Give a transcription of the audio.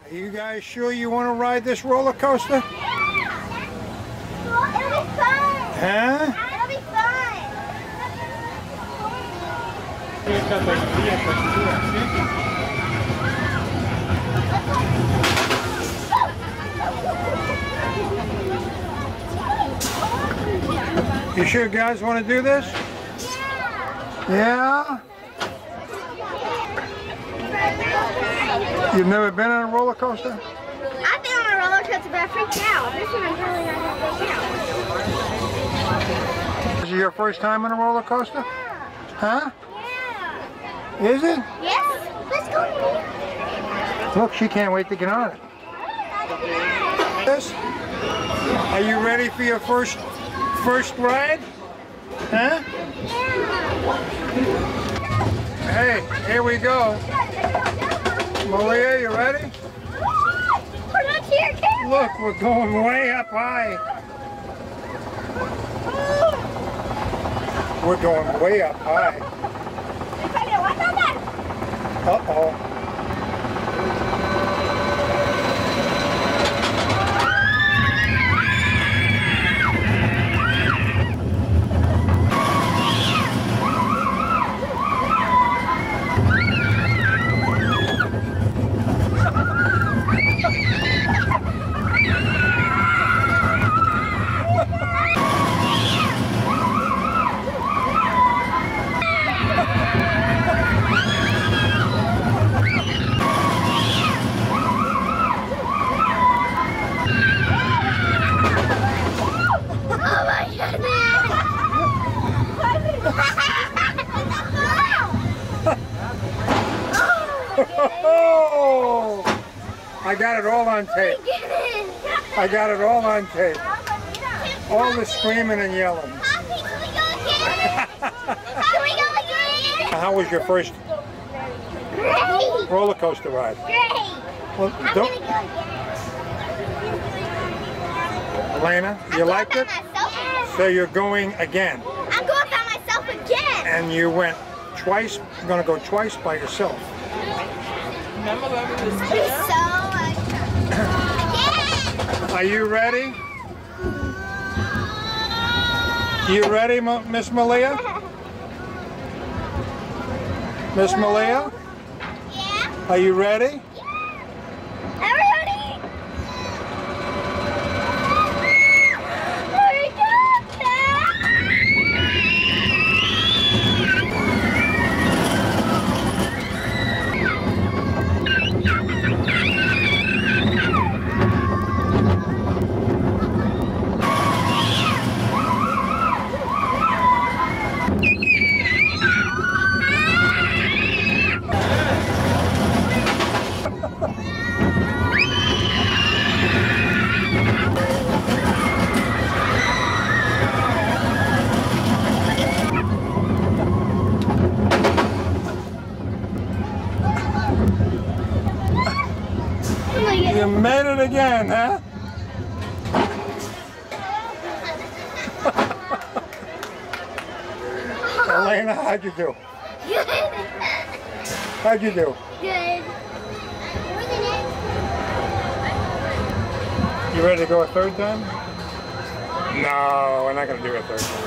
Are you guys sure you want to ride this roller coaster? Yeah. It'll be fun. Huh? It'll be fun. You sure guys want to do this? Yeah? You've never been on a roller coaster? I've been on a roller coaster, but I freaked out. This one I'm really not going to freak out. Is it your first time on a roller coaster? Huh? Yeah. Is it? Yes. Let's go. Look, she can't wait to get on it. Yes? Are you ready for your first ride? Huh? Hey, here we go. Malia, you ready? We're not here, camera. Look, we're going way up high. We're going way up high. Uh-oh. Oh! I got it all on tape. I got it all on tape. All the screaming and yelling. How was your first roller coaster ride? Great. Well, I'm don't, gonna go again. Elena, you liked it? So you're going again. I'm going by myself again. And you went twice. You're going to go twice by yourself. Remember when we was It's there? so much fun. Are you ready? You ready, Miss Malia? Miss Malia? Yeah. Are you ready? Everybody. We got that. You made it again, huh? Elena, how'd you do? Good. How'd you do? Good. You ready to go a third time? No, we're not going to do it a third time.